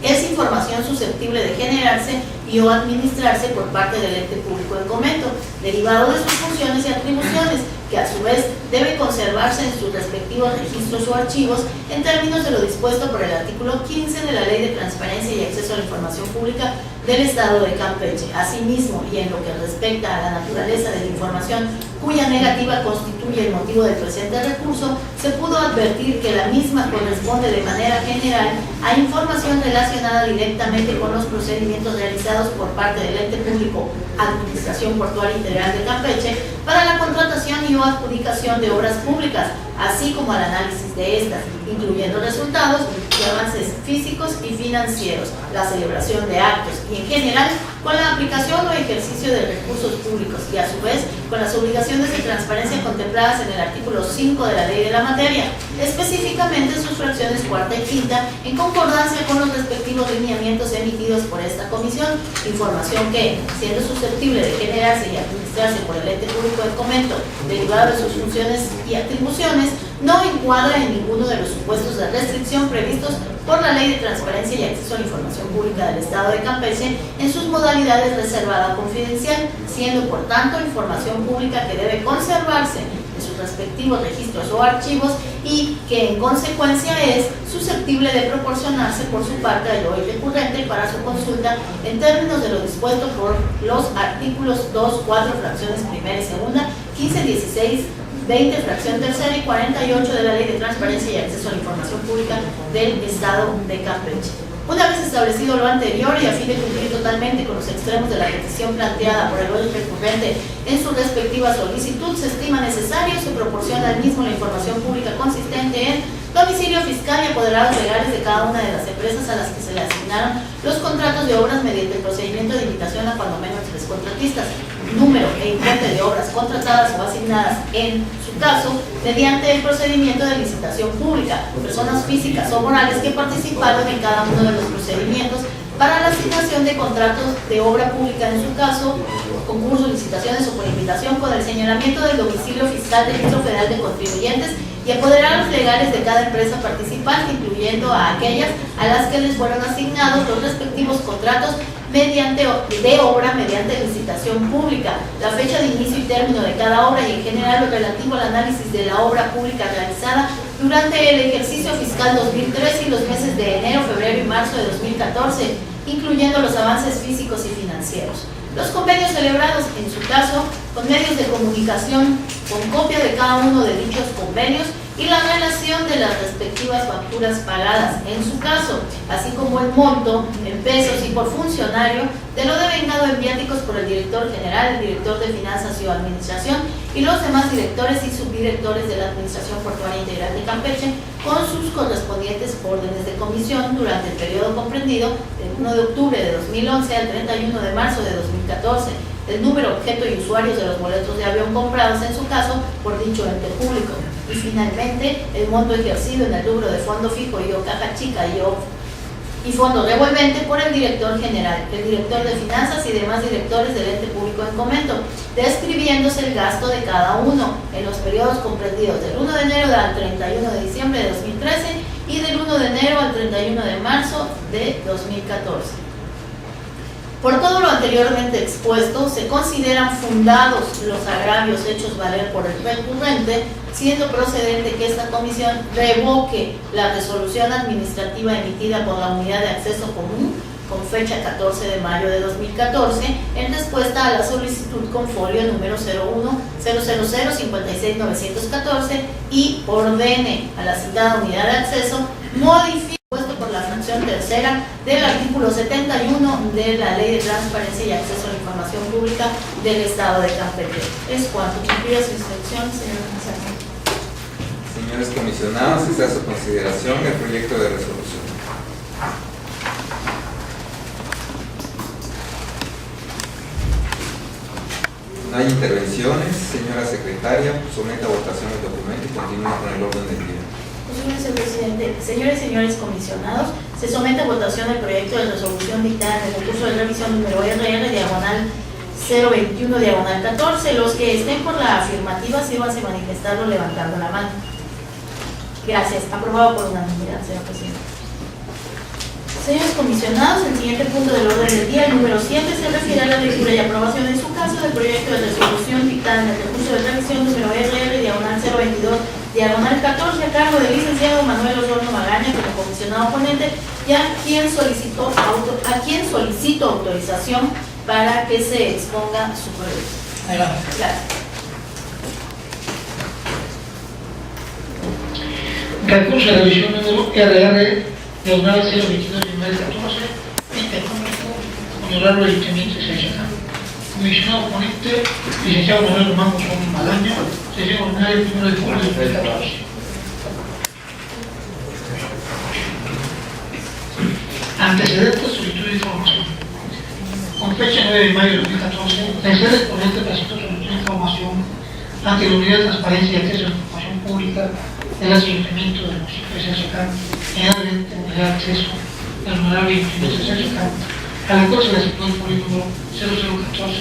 es información susceptible de generarse y o administrarse por parte del ente público del comento, derivado de sus funciones y atribuciones, que a su vez debe conservarse en sus respectivos registros o archivos en términos de lo dispuesto por el artículo 15 de la Ley de Transparencia y Acceso a la Información Pública del Estado de Campeche. Asimismo, y en lo que respecta a la naturaleza de la información cuya negativa constituye el motivo del presente recurso, se pudo advertir que la misma corresponde de manera general a información relacionada directamente con los procedimientos realizados por parte del ente público Administración Portuaria Integral de Campeche para la contratación y o adjudicación de obras públicas, así como al análisis de estas, incluyendo resultados y avances físicos y financieros, la celebración de actos y en general con la aplicación o ejercicio de recursos públicos y a su vez con las obligaciones de transparencia contempladas en el artículo 5 de la ley de la materia, específicamente en sus fracciones cuarta y quinta, en concordancia con los respectivos lineamientos emitidos por esta comisión, información que, siendo susceptible de generarse y administrarse por el ente público del comento, derivado de sus funciones y atribuciones, no encuadra en ninguno de los supuestos de restricción previstos por la Ley de Transparencia y Acceso a la Información Pública del Estado de Campeche en sus modalidades reservada o confidencial, siendo por tanto información pública que debe conservarse en sus respectivos registros o archivos y que en consecuencia es susceptible de proporcionarse por su parte al hoy recurrente para su consulta en términos de lo dispuesto por los artículos 2, 4, fracciones primera y segunda, 15, 16, 20, fracción tercera y 48 de la Ley de Transparencia y Acceso a la Información Pública del Estado de Campeche. Una vez establecido lo anterior y a fin de cumplir totalmente con los extremos de la petición planteada por el hoy recurrente en su respectiva solicitud, se estima necesario se proporciona al mismo la información pública consistente en domicilio fiscal y apoderados legales de cada una de las empresas a las que se le asignaron los contratos de obras mediante el procedimiento de invitación a cuando menos tres contratistas, número e importe de obras contratadas o asignadas en su caso mediante el procedimiento de licitación pública, personas físicas o morales que participaron en cada uno de los procedimientos para la asignación de contratos de obra pública en su caso, concursos, licitaciones o por invitación con el señalamiento del domicilio fiscal del Registro Federal de Contribuyentes y apoderados legales de cada empresa participante, incluyendo a aquellas a las que les fueron asignados los respectivos contratos de obra mediante licitación pública, la fecha de inicio y término de cada obra y en general lo relativo al análisis de la obra pública realizada durante el ejercicio fiscal 2013 y los meses de enero, febrero y marzo de 2014, incluyendo los avances físicos y financieros. Los convenios celebrados, en su caso, con medios de comunicación, con copia de cada uno de dichos convenios y la relación de las respectivas facturas pagadas en su caso, así como el monto en pesos y por funcionario de lo devengado en viáticos por el director general, el director de Finanzas y Administración y los demás directores y subdirectores de la Administración Portuaria Integral de Campeche, con sus correspondientes órdenes de comisión durante el periodo comprendido del 1 de octubre de 2011 al 31 de marzo de 2014, el número, objeto y usuarios de los boletos de avión comprados en su caso por dicho ente público, y finalmente el monto ejercido en el rubro de fondo fijo y o caja chica y fondo revolvente por el director general, el director de finanzas y demás directores del ente público en comento, describiéndose el gasto de cada uno en los periodos comprendidos del 1 de enero al 31 de diciembre de 2013 y del 1 de enero al 31 de marzo de 2014. Por todo lo anteriormente expuesto, se consideran fundados los agravios hechos valer por el recurrente, siendo procedente que esta comisión revoque la resolución administrativa emitida por la Unidad de Acceso Común con fecha 14 de mayo de 2014 en respuesta a la solicitud con folio número 01-000-56914 y ordene a la citada Unidad de Acceso modificar por la fracción tercera del artículo 71 de la Ley de Transparencia y Acceso a la Información Pública del Estado de Campeche. Es cuanto. Cumplida su instrucción, señor González. Señores comisionados, está a su consideración el proyecto de resolución. No hay intervenciones. Señora secretaria, someta a votación el documento y continúa con el orden del día. Señor presidente, señores y señores comisionados, se somete a votación el proyecto de resolución dictada en el concurso de revisión número RR/021/14. Los que estén por la afirmativa sírvanse manifestarlo levantando la mano. Gracias. Aprobado por unanimidad, señor presidente. Señores comisionados, el siguiente punto del orden del día, el número 7, se refiere a la lectura y aprobación en su caso del proyecto de resolución dictada en el concurso de revisión número RR/022/14 a cargo del licenciado Manuel Osorno Magaña como comisionado ponente y a quien solicito autorización para que se exponga su proyecto. Gracias. Recurso de revisión número RR/022/14 interpúblico honorario ayuntamiento de Sayacán. Comisionado ponente, licenciado Manuel Román Osorno Magaña, sesión ordinaria el 1 de julio de 2014. Antecedentes, solicitud de información. Con fecha 9 de mayo de 2014, la sede ponente presentó solicitud de información ante la Unidad de Transparencia y Acceso a la Información Pública del Ayuntamiento del municipio de Sayacán, en la Unidad de Acceso del honorable Ayuntamiento de Sayacán, a la cual se le asignó el folio número 0014,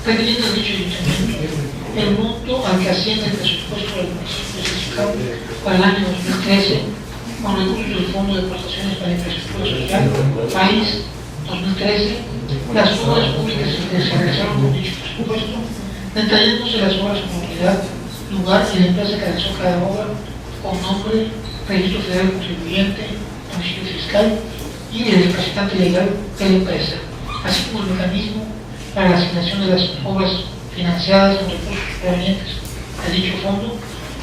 requiriendo dicho ayuntamiento el monto al que asciende el presupuesto del municipio de Sayacán para el año 2013, con recursos del Fondo de Prestaciones para el Presupuesto Social, País 2013, las obras públicas que se realizaron con dicho presupuesto, detallándose las obras con unidad, lugar y la empresa que realizó cada obra, con nombre, registro federal contribuyente, domicilio fiscal y el representante legal de la empresa, así como el mecanismo para la asignación de las obras financiadas con recursos provenientes de dicho fondo,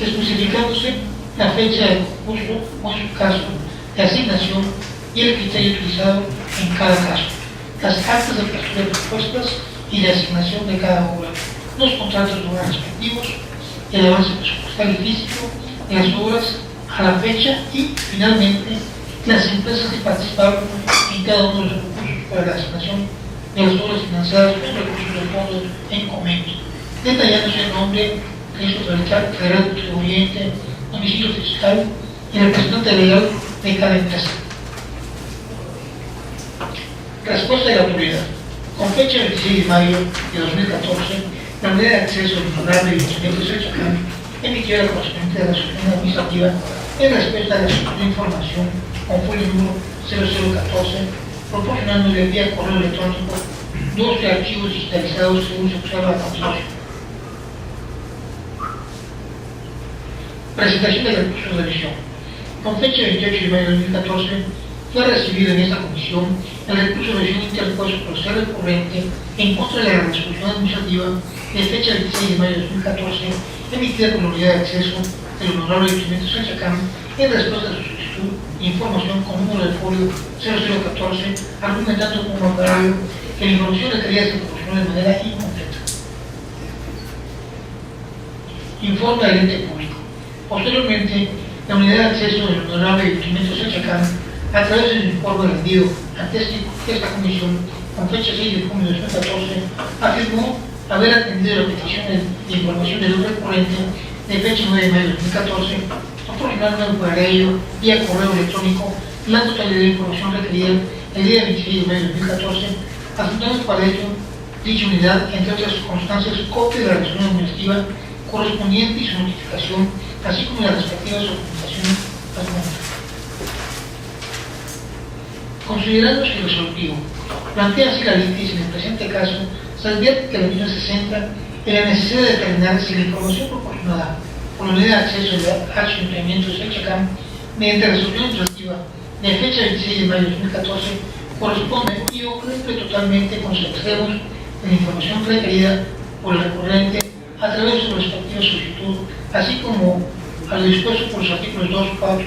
especificándose la fecha del concurso o en su caso de asignación y el criterio utilizado en cada caso, las actas de apertura de propuestas y de asignación de cada obra, los contratos de obra respectivos, el avance presupuestario y físico de las obras a la fecha y, finalmente, las empresas que participaron en cada uno de los recursos para la asignación de las obras financiadas con recursos del fondo en comento, detallándose el nombre, registro federal contribuyente, domicilio fiscal y el representante legal de cada empresa. Respuesta de la autoridad. Con fecha 26 de mayo de 2014, la Unidad de Acceso al Honorable Ayuntamiento de Sayacán emitió la correspondiente resolución administrativa en respuesta a la solicitud de información con folio número 0014, proporcionándole vía correo electrónico 12 archivos digitalizados según se observa a continuación. Presentación del recurso de revisión. Con fecha 28 de mayo de 2014, fue recibido en esta comisión el recurso de revisión interpuesto por ser recurrente en contra de la resolución administrativa de fecha 26 de mayo de 2014, emitida por la Unidad de Acceso del honorable Clemente Sánchez en respuesta a su solicitud de información con número de folio 0014, argumentando como agravio que la información requerida se proporcionó de manera incompleta. Informe al ente público. Posteriormente, la unidad de acceso del honorable Clemente Sánchez, a través del informe rendido ante esta comisión, con fecha 6 de junio de 2014, afirmó haber atendido la petición de información del recurrente de fecha 9 de mayo de 2014, proporcionando para ello vía correo electrónico la totalidad de información requerida el día 26 de mayo de 2014, adjuntando para ello dicha unidad, entre otras circunstancias, copia de la resolución administrativa correspondiente y su notificación, así como las respectivas documentaciones adjuntas. Considerándose resolutivo, plantea así la litis en el presente caso, se advierte que la misma se centra en la necesidad de determinar si la información proporcionada por la unidad de acceso al ayuntamiento de Xochacán, mediante resolución administrativa de fecha 26 de mayo de 2014, corresponde y o cumple totalmente con los extremos de la información requerida por el recurrente a través de su respectiva solicitud, así como a lo dispuesto por los artículos 2, 4,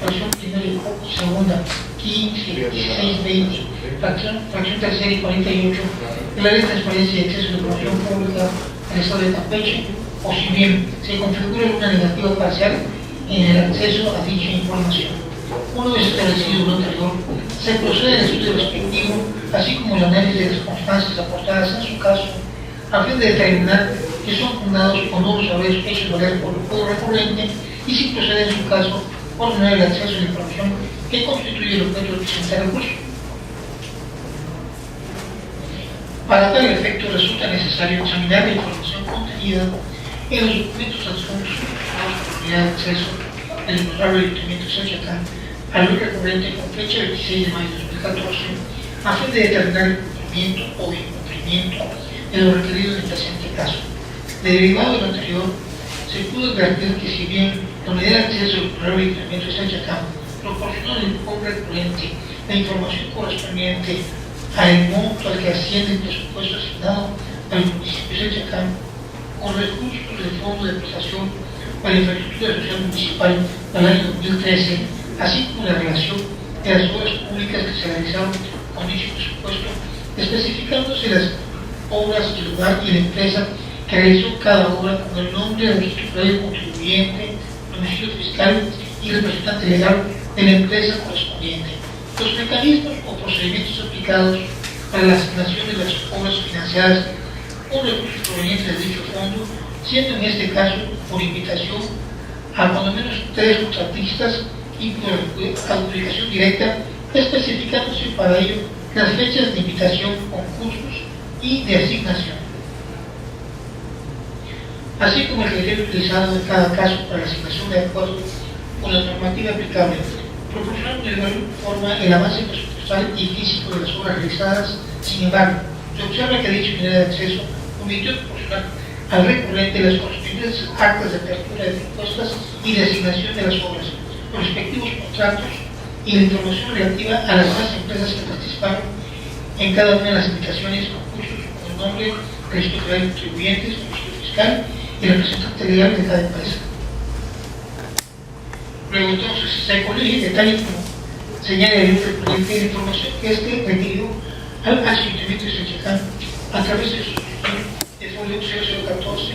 fracción primera y segunda, 15, 16, 20, fracción tercera y 48 de la Ley de Transparencia y Acceso a la Información Pública del Estado de Campeche, o si bien se configura una negativa parcial en el acceso a dicha información. Una vez establecido lo anterior, se procede al estudio respectivo, así como el análisis de las circunstancias aportadas en su caso, a fin de determinar que son fundados o no los haberes hechos valer por el juego recurrente y si procede en su caso ordenar el acceso a la información que constituye el objeto de presentar el juicio. Para tal efecto resulta necesario examinar la información contenida en los documentos adjuntos a la oportunidad de acceso del honorable ayuntamiento de Xochacán al recurrente con fecha 26 de mayo de 2014, a fin de determinar el cumplimiento o incumplimiento de lo requerido en el presente caso. Derivado de lo anterior, se pudo advertir que si bien la unidad de acceso del honorable ayuntamiento de Xochacán proporcionó al recurrente la información correspondiente al monto al que asciende el presupuesto asignado al municipio de Xochacán, con recursos del Fondo de Prestación para la Infraestructura Social Municipal del año 2013, así como la relación de las obras públicas que se realizaron con dicho presupuesto, especificándose las obras, el lugar y la empresa que realizó cada obra con el nombre del titular del contribuyente, domicilio fiscal y representante legal de la empresa correspondiente. Los mecanismos o procedimientos aplicados para la asignación de las obras financiadas con recursos provenientes de dicho fondo, siendo en este caso por invitación a cuando menos 3 contratistas y por adjudicación directa, especificándose para ello las fechas de invitación, concursos y de asignación, así como el criterio utilizado en cada caso para la asignación de acuerdo con la normativa aplicable, proporcionando de igual forma el avance presupuestal y físico de las obras realizadas. Sin embargo, se observa que dicha unidad de acceso omitió proporcionar al recurrente las correspondientes actas de apertura de propuestas y de asignación de las obras, los respectivos contratos y la información relativa a las demás empresas que participaron en cada una de las invitaciones, concursos con el nombre, registro federal de contribuyentes, registro fiscal y representante legal de cada empresa. Luego entonces se colige en detalle como señala el recurrente de la información que este requirió al ayuntamiento de Xochacán a través de su de folio 0014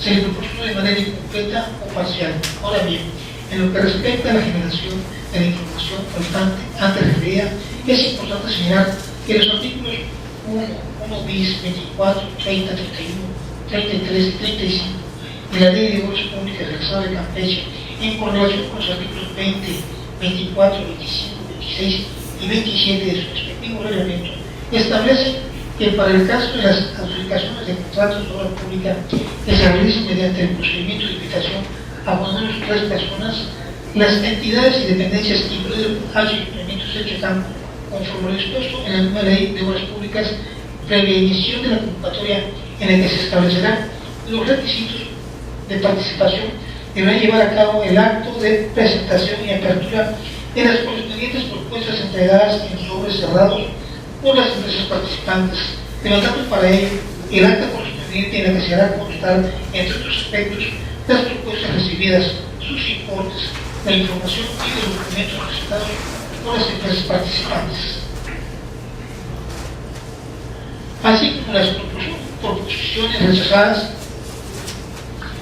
se le proporcionó de manera incompleta o parcial. Ahora bien, en lo que respecta a la generación de la información faltante antes referida, es importante señalar que los artículos 1 bis, 24, 30, 31, 33 y 35 de la Ley de Obras Públicas del Estado de Campeche, en correlación con los artículos 20, 24, 25, 26 y 27 de su respectivo reglamento, establece que para el caso de las adjudicaciones de contratos de obra pública que se realicen mediante el procedimiento de invitación a por lo menos 3 personas, las entidades y dependencias incluidas ayuntamientos de Xochacán, conforme lo expuesto en la nueva Ley de Obras Públicas, previa emisión de la convocatoria en la que se establecerán los requisitos de participación, deberán llevar a cabo el acto de presentación y apertura de las correspondientes propuestas entregadas en sobres cerrados por las empresas participantes, levantando para ello el acta correspondiente en la que se hará constar, entre otros aspectos, las propuestas recibidas, sus importes, la información y los documentos presentados por las empresas participantes, así como las proposiciones rechazadas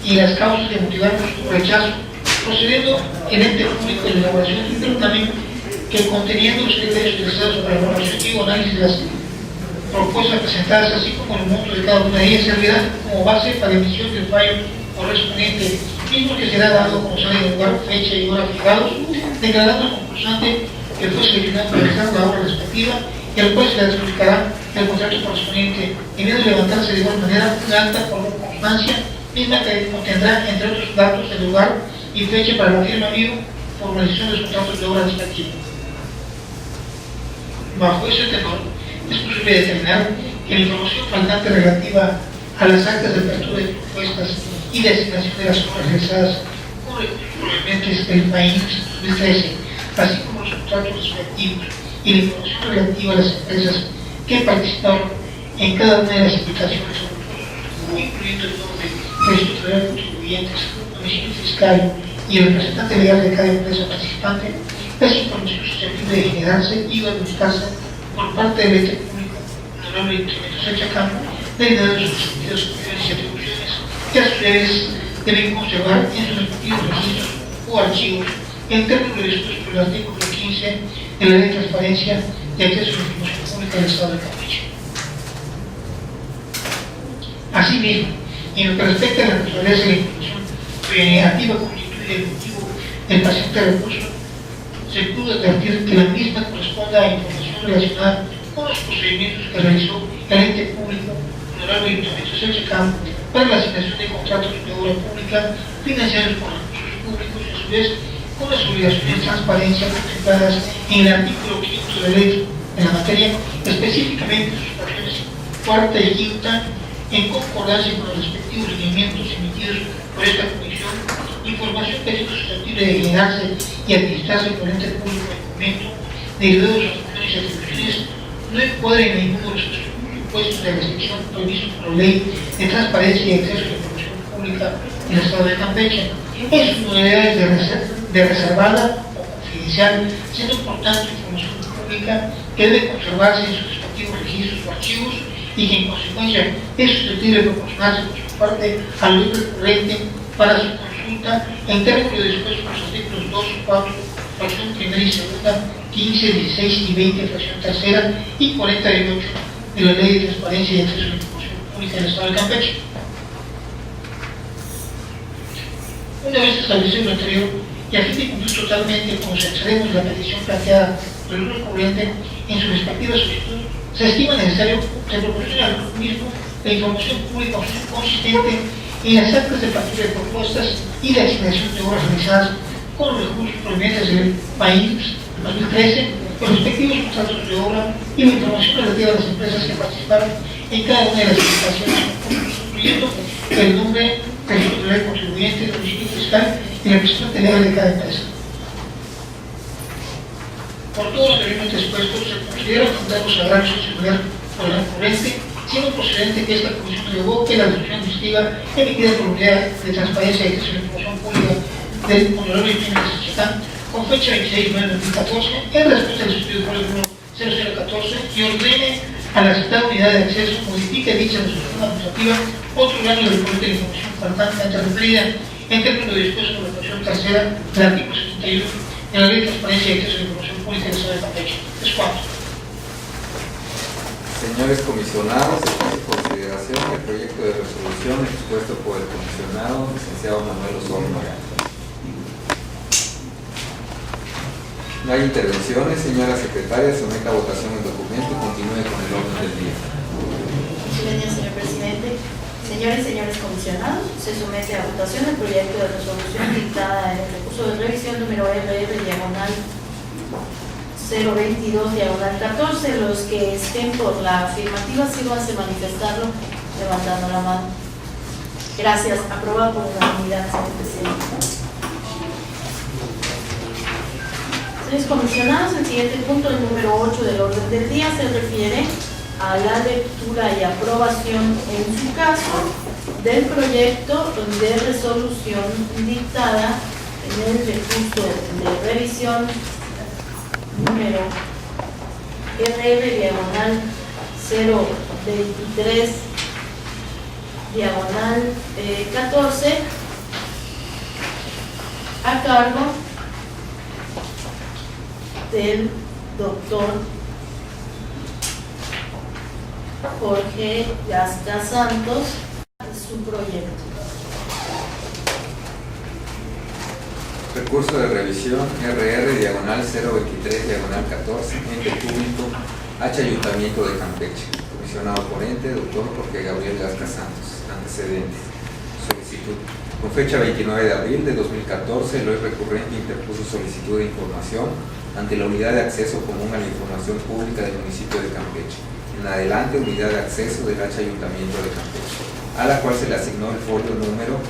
y las causas de motivar su rechazo, procediendo el ente público de la elaboración de un dictamen que, conteniendo los criterios utilizados para la evaluación y análisis de las propuestas presentadas, así como el monto de cada una de ellas, servirá como base para la emisión del fallo correspondiente, mismo que será dado como sale de lugar, fecha y hora fijados, declarando al concursante que fue seleccionado para realizar la obra respectiva y al cual se le adjudicará el contrato correspondiente, y debe levantarse de igual manera un acta por constancia, misma que contendrá, entre otros datos, el lugar y fecha para la firma y formalización de los contratos de obra respectiva. Bajo ese tenor, es posible determinar que la información faltante relativa a las actas de apertura de propuestas y de asignación de las obras realizadas con recursos provenientes del país 2013, así como los contratos respectivos y la información relativa a las empresas que participaron en cada una de las invitaciones, incluyendo el nombre, registro federal de contribuyentes, domicilio fiscal y el representante legal de cada empresa participante, es información susceptible de generarse y verificarse por parte del ente público honorable Instrumentos Echacam, derivado de sus sentidos, funciones y atribuciones que a sus deberes deben conservar en sus respectivos registros o archivos en términos de dispuestos por el artículo 15 de la Ley de Transparencia y Acceso a la Información Pública del Estado de Campeche. Asimismo, en lo que respecta a la naturaleza de la información negativa constituye el motivo del paciente recurso, se pudo advertir que la misma corresponde a información relacionada con los procedimientos que realizó el ente público honorable Instrumentos Echacam para la asignación de contratos de obra pública financiados por recursos públicos y a su vez con las obligaciones de transparencia contempladas en el artículo 5 de la ley en la materia, específicamente sus fracciones cuarta y quinta, en concordancia con los respectivos lineamientos emitidos por esta comisión, información que es susceptible de generarse y administrarse por el ente público de documento, derivado de sus funciones y atribuciones, no encuadra en ninguno de los supuestos de restricción previstos por la Ley de Transparencia y Acceso a la Información Pública en el Estado de Campeche, en sus modalidades de reservada o confidencial, siendo por tanto información pública que debe conservarse en sus respectivos registros o archivos y que en consecuencia es susceptible de proporcionarse por su parte al ley recurrente para su consulta en términos de dispuestos por los artículos 2 y 4, fracción primera y segunda, 15, 16 y 20, fracción tercera y 48 de la Ley de Transparencia y Acceso a la Información Pública del Estado de Campeche. Una vez establecido lo anterior, y a fin de cumplir totalmente con los extremos de la petición planteada por el grupo corriente en su respectiva solicitud, se estima necesario que proporcione al grupo mismo la información pública consistente en las actas de apertura de propuestas y de asignación de obras realizadas con los recursos provenientes del país 2013, los respectivos contratos de obra y la información relativa a las empresas que participaron en cada una de las licitaciones, incluyendo el nombre, registro de contribuyente, domicilio fiscal y la representante legal de cada empresa. Por todo lo anteriormente expuesto, se considera fundar los agravios en seguridad por el recurrente, siendo procedente que esta comisión revoque la resolución administrativa emitida por la Unidad de Transparencia y Acceso a la Información Pública del honorable Instrumentos Echacam con fecha 26 de 2014 en respuesta al estudio del número 0014 y ordene a la citada unidad de acceso modifique dicha resolución administrativa otorgando el reporte de información faltante antes referida en términos de dispuesto por la fracción tercera del artículo 71 de la Ley de Transparencia y Acceso a la Información Pública del Estado de Campeche. Es cuanto. Señores comisionados, en consideración el proyecto de resolución expuesto por el comisionado licenciado Manuel Osorio Magán. No hay intervenciones, señora secretaria, someta a votación el documento y continúe con el orden del día. Gracias, señor presidente. Señores y señores comisionados, se somete a votación el proyecto de resolución dictada en el recurso de revisión número RR/022/14. Los que estén por la afirmativa sírvanse manifestarlo levantando la mano. Gracias. Aprobado por unanimidad, señor presidente. Señores comisionados, el siguiente punto, el número 8 del orden del día, se refiere a la lectura y aprobación, en su caso, del proyecto de resolución dictada en el recurso de revisión número RR diagonal 023 diagonal 14 a cargo del doctor Jorge Gasca Santos, su proyecto. Recurso de revisión RR diagonal 023 diagonal 14, ente público H Ayuntamiento de Campeche. Comisionado ponente, doctor Jorge Gabriel Gasca Santos. Antecedentes. Solicitud. Con fecha 29 de abril de 2014, el hoy recurrente interpuso solicitud de información ante la Unidad de Acceso Común a la Información Pública del municipio de Campeche. En adelante, Unidad de Acceso del H Ayuntamiento de Campeche, a la cual se le asignó el folio número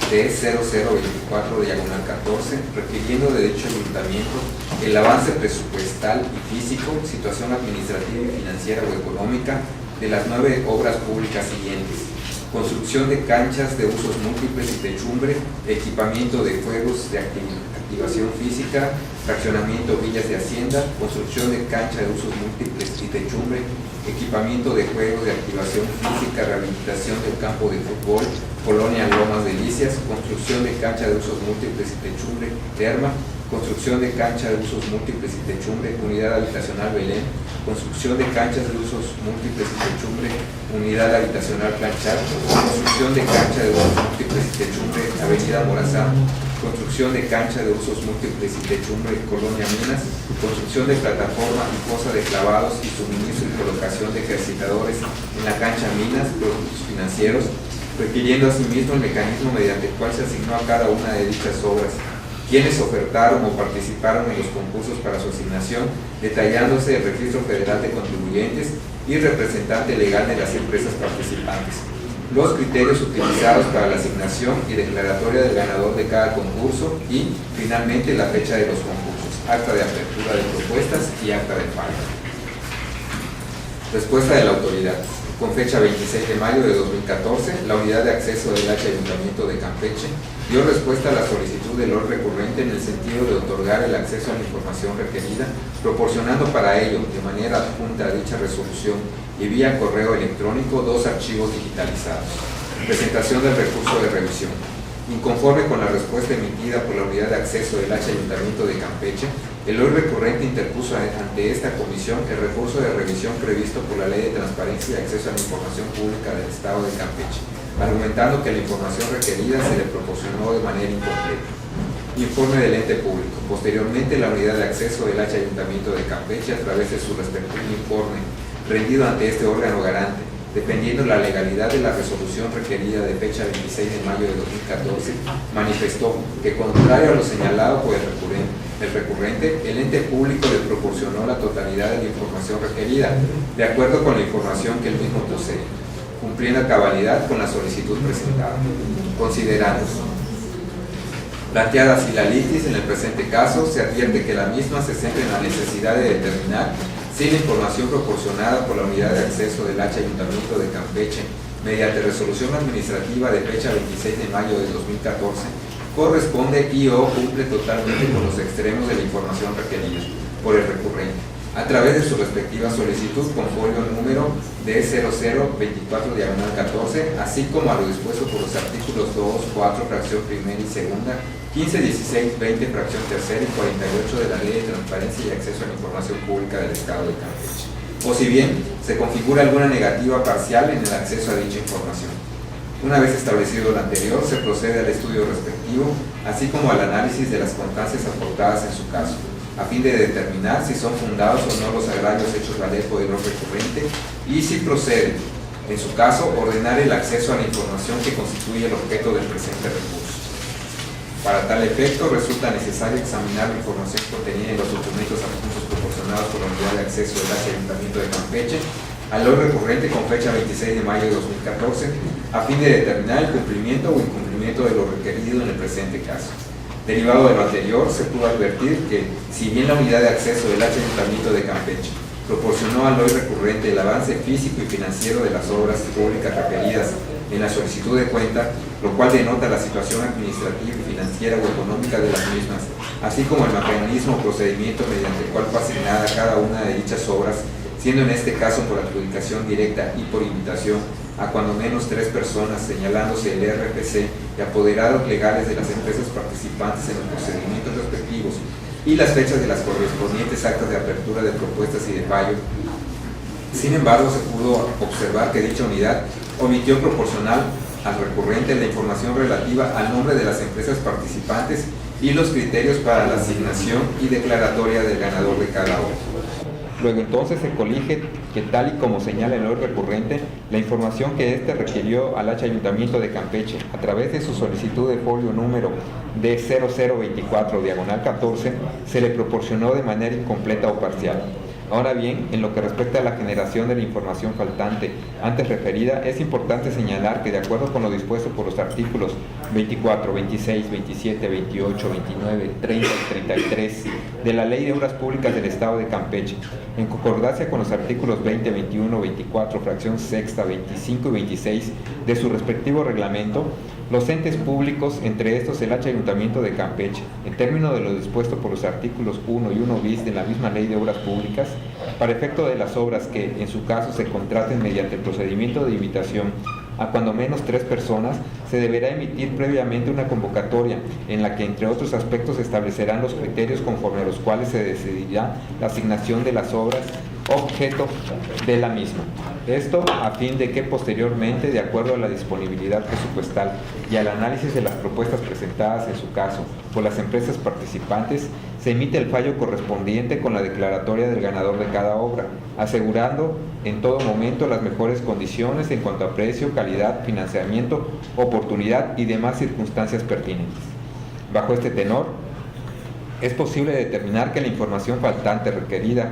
de 0024 diagonal 14, refiriendo de dicho ayuntamiento el avance presupuestal y físico, situación administrativa y financiera o económica de las 9 obras públicas siguientes: construcción de canchas de usos múltiples y techumbre, equipamiento de juegos de activación física, fraccionamiento villas de hacienda, construcción de cancha de usos múltiples y techumbre, equipamiento de juegos de activación física, rehabilitación del campo de fútbol, Colonia Lomas Delicias, construcción de cancha de usos múltiples y techumbre, Terma, construcción de cancha de usos múltiples y techumbre, Unidad Habitacional Belén, construcción de canchas de usos múltiples y techumbre, Unidad Habitacional Planchar, construcción de cancha de usos múltiples y techumbre, Avenida Morazán, construcción de cancha de usos múltiples y techumbre, Colonia Minas, construcción de plataforma y fosa de clavados y suministro y colocación de ejercitadores en la cancha Minas, productos financieros, requiriendo asimismo el mecanismo mediante el cual se asignó a cada una de dichas obras, quienes ofertaron o participaron en los concursos para su asignación, detallándose el Registro Federal de Contribuyentes y representante legal de las empresas participantes, los criterios utilizados para la asignación y declaratoria del ganador de cada concurso y, finalmente, la fecha de los concursos, acta de apertura de propuestas y acta de pago. Respuesta de la autoridad. Con fecha 26 de mayo de 2014, la Unidad de Acceso del H Ayuntamiento de Campeche dio respuesta a la solicitud del hoy recurrente en el sentido de otorgar el acceso a la información requerida, proporcionando para ello, de manera adjunta a dicha resolución y vía correo electrónico, 2 archivos digitalizados. Presentación del recurso de revisión. Inconforme con la respuesta emitida por la Unidad de Acceso del H Ayuntamiento de Campeche, el hoy recurrente interpuso ante esta comisión el recurso de revisión previsto por la Ley de Transparencia y Acceso a la Información Pública del Estado de Campeche, argumentando que la información requerida se le proporcionó de manera incompleta. Informe del ente público. Posteriormente, la Unidad de Acceso del H Ayuntamiento de Campeche, a través de su respectivo informe rendido ante este órgano garante, dependiendo la legalidad de la resolución requerida de fecha 26 de mayo de 2014, manifestó que, contrario a lo señalado por el recurrente, el ente público le proporcionó la totalidad de la información requerida, de acuerdo con la información que el mismo posee, cumpliendo a cabalidad con la solicitud presentada. Considerando planteada así la litis, en el presente caso, se advierte que la misma se centra en la necesidad de determinar si la información proporcionada por la Unidad de Acceso del H Ayuntamiento de Campeche, mediante resolución administrativa de fecha 26 de mayo de 2014, corresponde y o cumple totalmente con los extremos de la información requerida por el recurrente, a través de su respectiva solicitud con folio número de 0024 diagonal 14, así como a lo dispuesto por los artículos 2, 4, fracción primera y segunda, 15, 16, 20, fracción tercera y 48 de la Ley de Transparencia y Acceso a la Información Pública del Estado de Campeche, o si bien se configura alguna negativa parcial en el acceso a dicha información. Una vez establecido lo anterior, se procede al estudio respectivo, así como al análisis de las constancias aportadas en su caso, a fin de determinar si son fundados o no los agravios hechos valer por el recurrente y, si procede, en su caso, ordenar el acceso a la información que constituye el objeto del presente recurso. Para tal efecto, resulta necesario examinar la información contenida en los documentos adjuntos proporcionados por la Unidad de Acceso del H Ayuntamiento de Campeche al hoy recurrente con fecha 26 de mayo de 2014, a fin de determinar el cumplimiento o incumplimiento de lo requerido en el presente caso. Derivado de lo anterior, se pudo advertir que, si bien la Unidad de Acceso del H Ayuntamiento de Campeche proporcionó al hoy recurrente el avance físico y financiero de las obras públicas referidas en la solicitud de cuenta, lo cual denota la situación administrativa, financiera o económica de las mismas, así como el mecanismo o procedimiento mediante el cual fue asignada cada una de dichas obras, siendo en este caso por adjudicación directa y por invitación a cuando menos 3 personas, señalándose el RFC y apoderados legales de las empresas participantes en los procedimientos respectivos y las fechas de las correspondientes actas de apertura de propuestas y de fallo. Sin embargo, se pudo observar que dicha unidad omitió proporcional al recurrente la información relativa al nombre de las empresas participantes y los criterios para la asignación y declaratoria del ganador de cada obra. Luego entonces se colige que, tal y como señala el hoy recurrente, la información que éste requirió al H Ayuntamiento de Campeche a través de su solicitud de folio número D0024/14 se le proporcionó de manera incompleta o parcial. Ahora bien, en lo que respecta a la generación de la información faltante antes referida, es importante señalar que, de acuerdo con lo dispuesto por los artículos 24, 26, 27, 28, 29, 30 y 33 de la Ley de Obras Públicas del Estado de Campeche, en concordancia con los artículos 20, 21, 24, fracción sexta, 25 y 26 de su respectivo reglamento, los entes públicos, entre estos el H Ayuntamiento de Campeche, en términos de lo dispuesto por los artículos 1 y 1 bis de la misma Ley de Obras Públicas, para efecto de las obras que, en su caso, se contraten mediante el procedimiento de invitación a cuando menos 3 personas, se deberá emitir previamente una convocatoria en la que, entre otros aspectos, se establecerán los criterios conforme a los cuales se decidirá la asignación de las obras objeto de la misma. Esto a fin de que posteriormente, de acuerdo a la disponibilidad presupuestal y al análisis de las propuestas presentadas en su caso por las empresas participantes, se emite el fallo correspondiente con la declaratoria del ganador de cada obra, asegurando en todo momento las mejores condiciones en cuanto a precio, calidad, financiamiento, oportunidad y demás circunstancias pertinentes. Bajo este tenor, es posible determinar que la información faltante requerida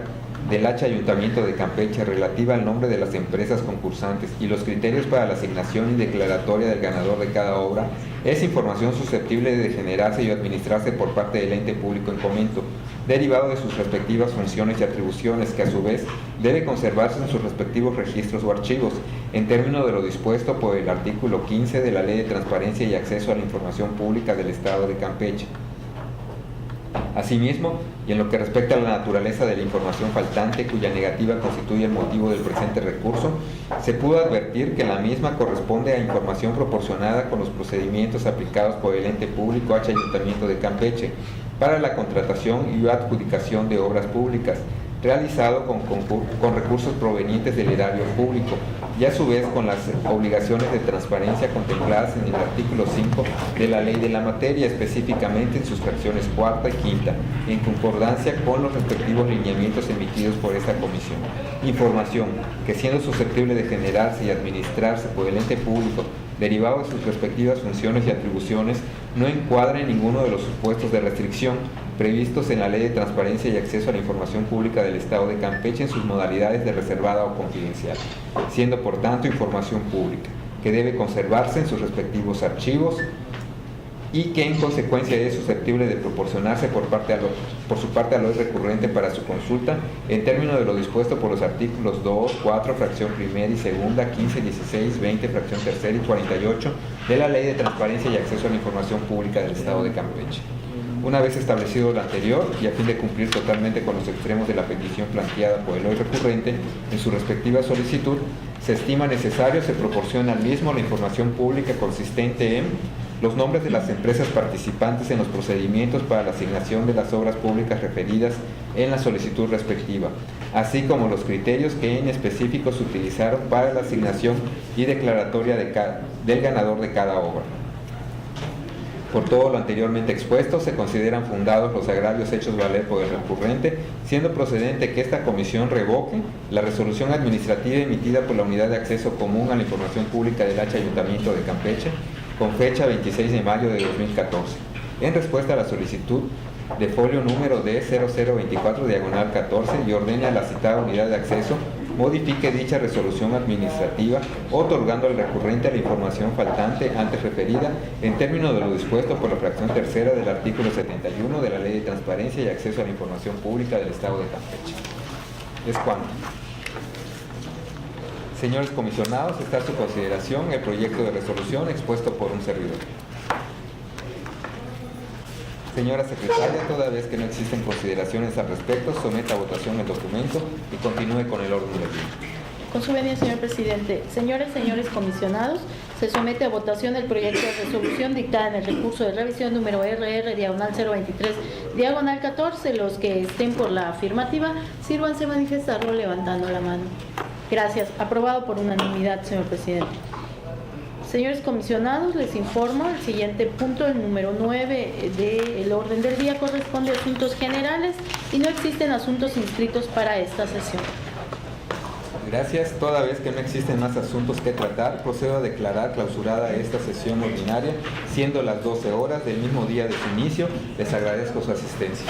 del H Ayuntamiento de Campeche relativa al nombre de las empresas concursantes y los criterios para la asignación y declaratoria del ganador de cada obra es información susceptible de generarse y administrarse por parte del ente público en comento, derivado de sus respectivas funciones y atribuciones, que a su vez debe conservarse en sus respectivos registros o archivos, en términos de lo dispuesto por el artículo 15 de la Ley de Transparencia y Acceso a la Información Pública del Estado de Campeche. Asimismo, y en lo que respecta a la naturaleza de la información faltante, cuya negativa constituye el motivo del presente recurso, se pudo advertir que la misma corresponde a información proporcionada con los procedimientos aplicados por el ente público H Ayuntamiento de Campeche para la contratación y adjudicación de obras públicas, realizado con recursos provenientes del erario público, y a su vez con las obligaciones de transparencia contempladas en el artículo 5 de la ley de la materia, específicamente en sus fracciones cuarta y quinta, en concordancia con los respectivos lineamientos emitidos por esta comisión. Información que, siendo susceptible de generarse y administrarse por el ente público, derivado de sus respectivas funciones y atribuciones, no encuadra en ninguno de los supuestos de restricción previstos en la Ley de Transparencia y Acceso a la Información Pública del Estado de Campeche en sus modalidades de reservada o confidencial, siendo por tanto información pública, que debe conservarse en sus respectivos archivos y que en consecuencia es susceptible de proporcionarse por su parte al hoy recurrente para su consulta, en términos de lo dispuesto por los artículos 2, 4, fracción primera y segunda, 15, 16, 20, fracción tercera y 48 de la Ley de Transparencia y Acceso a la Información Pública del Estado de Campeche. Una vez establecido lo anterior, y a fin de cumplir totalmente con los extremos de la petición planteada por el hoy recurrente en su respectiva solicitud, se estima necesario se proporciona al mismo la información pública consistente en los nombres de las empresas participantes en los procedimientos para la asignación de las obras públicas referidas en la solicitud respectiva, así como los criterios que en específico se utilizaron para la asignación y declaratoria del ganador de cada obra. Por todo lo anteriormente expuesto, se consideran fundados los agravios hechos valer por el recurrente, siendo procedente que esta comisión revoque la resolución administrativa emitida por la Unidad de Acceso Común a la Información Pública del H Ayuntamiento de Campeche, con fecha 26 de mayo de 2014, en respuesta a la solicitud de folio número D0024/14, y ordene a la citada Unidad de Acceso modifique dicha resolución administrativa, otorgando al recurrente la información faltante antes referida en términos de lo dispuesto por la fracción tercera del artículo 71 de la Ley de Transparencia y Acceso a la Información Pública del Estado de Campeche. Es cuanto. Señores comisionados, está a su consideración el proyecto de resolución expuesto por un servidor. Señora secretaria, toda vez que no existen consideraciones al respecto, someta a votación el documento y continúe con el orden del día. Con su venia, señor presidente. Señoras y señores comisionados, se somete a votación el proyecto de resolución dictada en el recurso de revisión número RR-023-14. Los que estén por la afirmativa, sírvanse manifestarlo levantando la mano. Gracias. Aprobado por unanimidad, señor presidente. Señores comisionados, les informo el siguiente punto, el número 9 del orden del día, corresponde a asuntos generales y no existen asuntos inscritos para esta sesión. Gracias. Toda vez que no existen más asuntos que tratar, procedo a declarar clausurada esta sesión ordinaria, siendo las 12 horas del mismo día de su inicio. Les agradezco su asistencia.